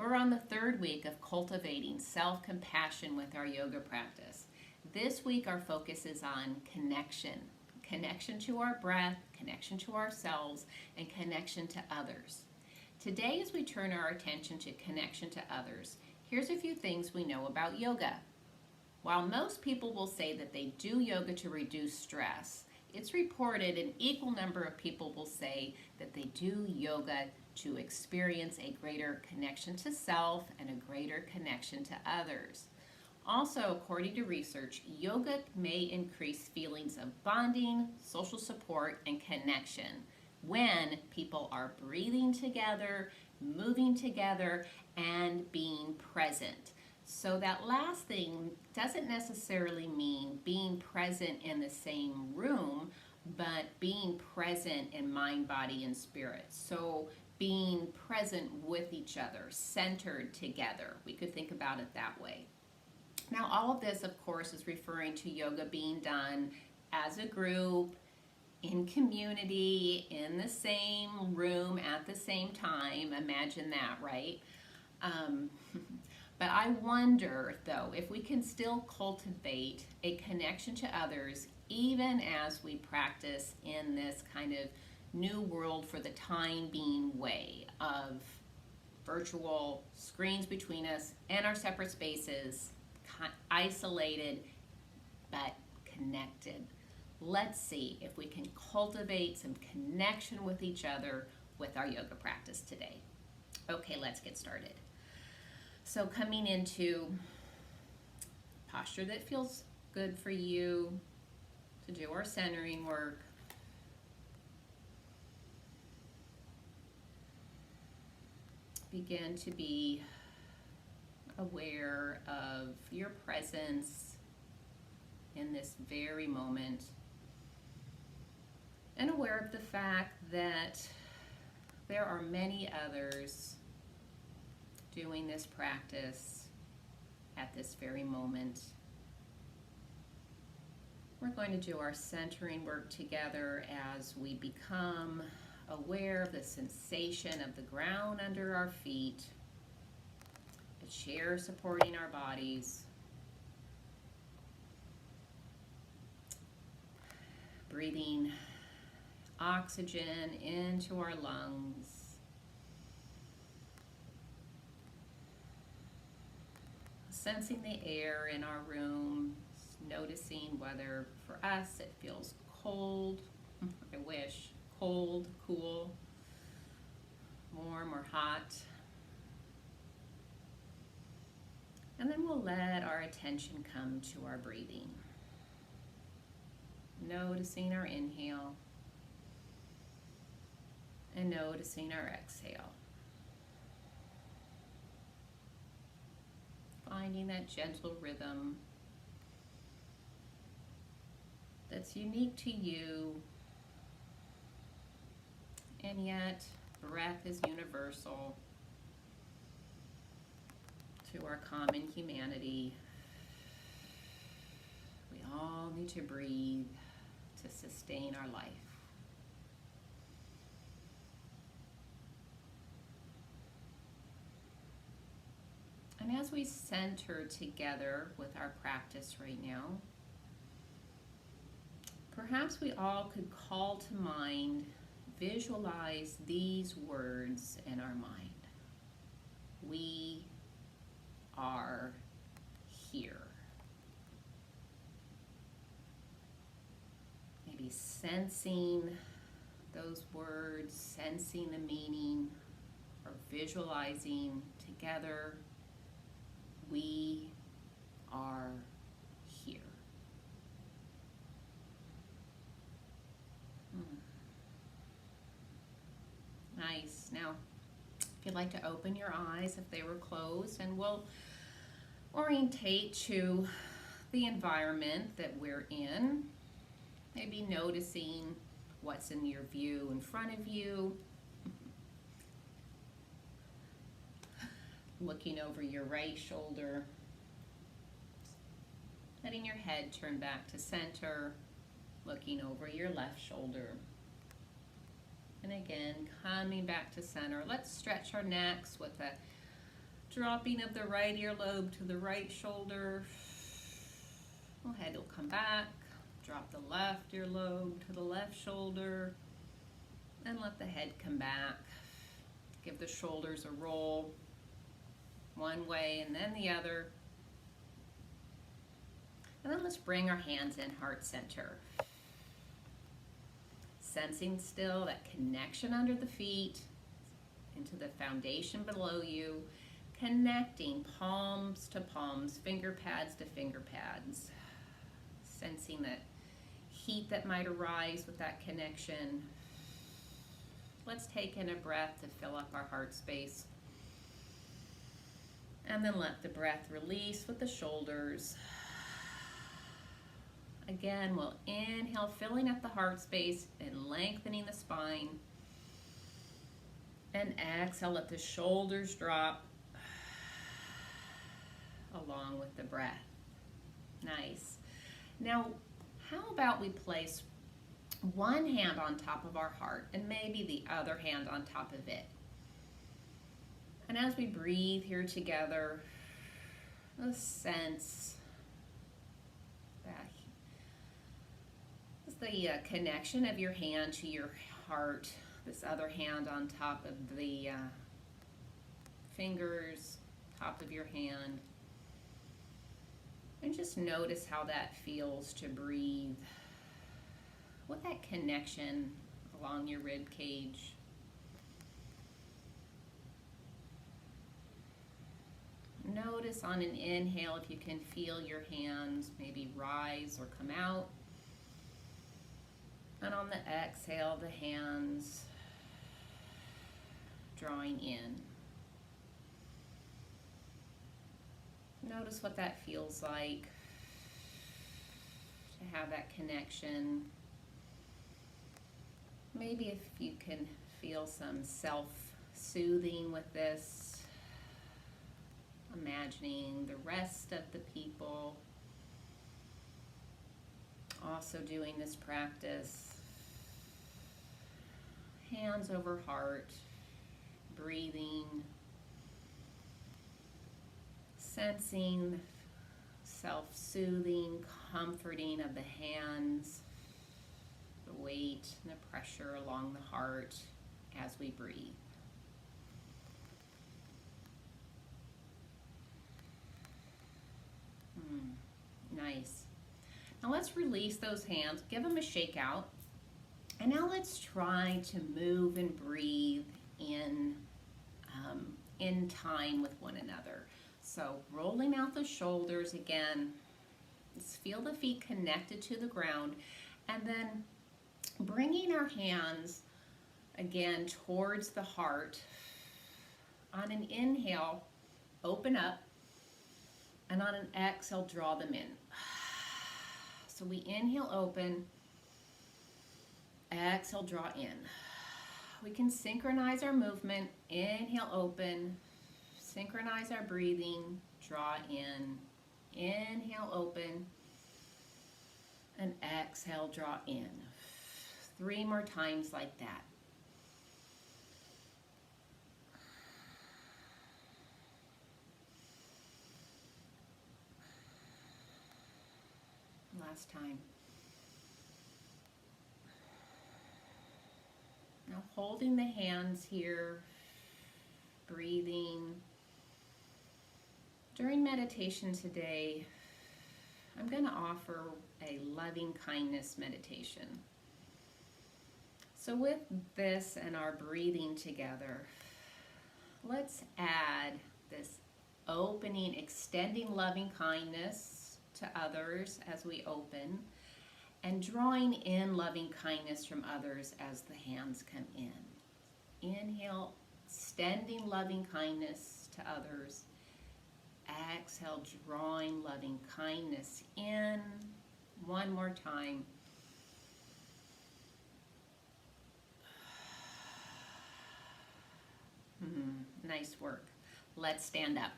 We're on the third week of cultivating self-compassion with our yoga practice. This week our focus is on connection. Connection to our breath, connection to ourselves, and connection to others. Today, as we turn our attention to connection to others, here's a few things we know about yoga. While most people will say that they do yoga to reduce stress, it's reported an equal number of people will say that they do yoga to experience a greater connection to self and a greater connection to others. Also, according to research, yoga may increase feelings of bonding, social support, and connection when people are breathing together, moving together, and being present. So that last thing doesn't necessarily mean being present in the same room, but being present in mind, body, and spirit. So being present with each other, centered together. We could think about it that way. Now, all of this, of course, is referring to yoga being done as a group, in community, in the same room at the same time. Imagine that, right? But I wonder, though, if we can still cultivate a connection to others even as we practice in this kind of new world for the time being way of virtual screens between us and our separate spaces, isolated but connected. Let's see if we can cultivate some connection with each other with our yoga practice today. Okay, let's get started. So coming into posture that feels good for you to do our centering work. Begin to be aware of your presence in this very moment, and aware of the fact that there are many others doing this practice at this very moment. We're going to do our centering work together as we become aware of the sensation of the ground under our feet, a chair supporting our bodies, breathing oxygen into our lungs, sensing the air in our room, noticing whether for us it feels cold, I wish, cold, cool, warm or hot. And then we'll let our attention come to our breathing. Noticing our inhale and noticing our exhale. Finding that gentle rhythm that's unique to you, and yet breath is universal to our common humanity. We all need to breathe to sustain our life. And as we center together with our practice right now, perhaps we all could call to mind, visualize these words in our mind. We are here. Maybe sensing those words, sensing the meaning, or visualizing together. We are here. Nice. Now, if you'd like to open your eyes if they were closed, and we'll orientate to the environment that we're in. Maybe noticing what's in your view in front of you. Looking over your right shoulder. Letting your head turn back to center. Looking over your left shoulder. And again, coming back to center. Let's stretch our necks with a Dropping of the right earlobe to the right shoulder. The head will come back. Drop the left earlobe to the left shoulder. And let the head come back. Give the shoulders a roll one way and then the other. And then let's bring our hands in heart center. Sensing still that connection under the feet into the foundation below you. Connecting palms to palms, finger pads to finger pads. Sensing that heat that might arise with that connection. Let's take in a breath to fill up our heart space. And then let the breath release with the shoulders. Again, we'll inhale, filling up the heart space and lengthening the spine. And exhale, let the shoulders drop along with the breath. Nice. Now, how about we place one hand on top of our heart and maybe the other hand on top of it. And as we breathe here together, a sense that is the connection of your hand to your heart, this other hand on top of the fingers, top of your hand. And just notice how that feels to breathe with that connection along your rib cage. Notice on an inhale if you can feel your hands maybe rise or come out. And on the exhale, the hands drawing in. Notice what that feels like to have that connection. Maybe if you can feel some self-soothing with this, imagining the rest of the people also doing this practice. Hands over heart, breathing, sensing self-soothing, comforting of the hands, the weight and the pressure along the heart as we breathe. Nice. Now let's release those hands, give them a shake out, and now let's try to move and breathe in time with one another. So rolling out the shoulders again, let's feel the feet connected to the ground, and then bringing our hands again towards the heart. On an inhale, open up, and on an exhale, draw them in. So we inhale, open, exhale, draw in. We can synchronize our movement, inhale, open, synchronize our breathing, draw in, inhale, open, and exhale, draw in. 3 more times like that. Last time. Now holding the hands here, breathing. During meditation today, I'm going to offer a loving kindness meditation. So with this and our breathing together, let's add this opening, extending loving kindness to others as we open, and drawing in loving kindness from others as the hands come in. Inhale, extending loving kindness to others. Exhale, drawing loving kindness in. One more time. Nice work. Let's stand up.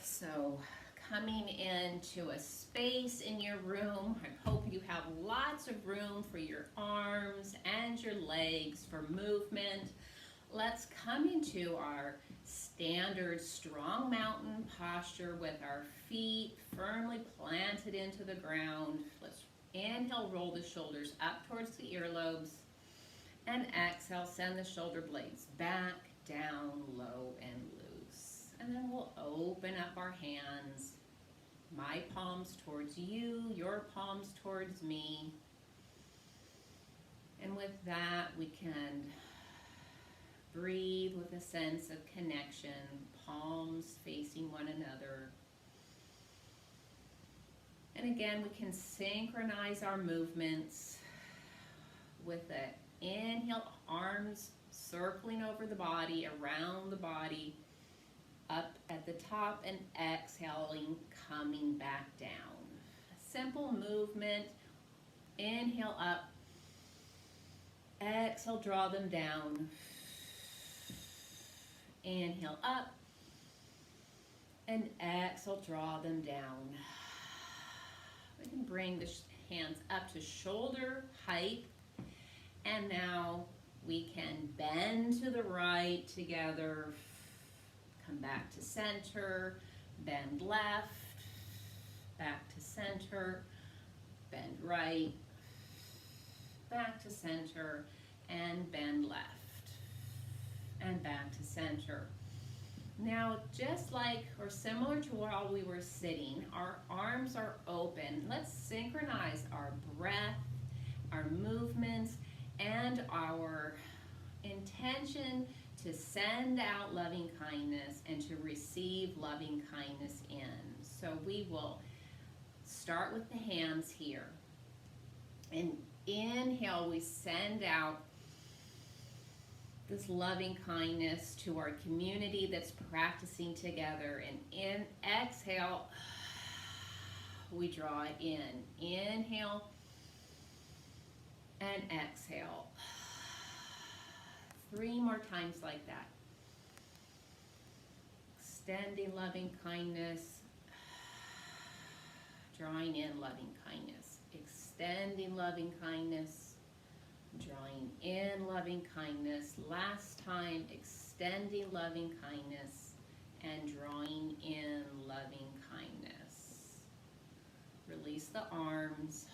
So, coming into a space in your room, I hope you have lots of room for your arms and your legs for movement. let's come into our standard strong mountain posture with our feet firmly planted into the ground. Let's inhale, roll the shoulders up towards the earlobes, and exhale, send the shoulder blades back, down, low, and loose. And then we'll open up our hands, my palms towards you, your palms towards me. And with that, we can breathe with a sense of connection, palms facing one another. And again, we can synchronize our movements with an inhale, arms circling over the body, around the body, up at the top, and exhaling, coming back down. Simple movement. Inhale up. Exhale, draw them down. Inhale up. And exhale, draw them down. We can bring the hands up to shoulder height. And now we can bend to the right together. Come back to center. Bend left. Back to center. Bend right. Back to center. And bend left. And back to center. Now, just like or similar to while we were sitting, our arms are open. Let's synchronize our breath, our movements, and our intention to send out loving kindness and to receive loving kindness in. So we will start with the hands here. And inhale, we send out this loving kindness to our community that's practicing together. And exhale, we draw it in. Inhale and exhale. 3 more times like that. Extending loving kindness. Drawing in loving kindness. Extending loving kindness. Drawing in loving kindness. Last time, extending loving kindness and drawing in loving kindness. Release the arms.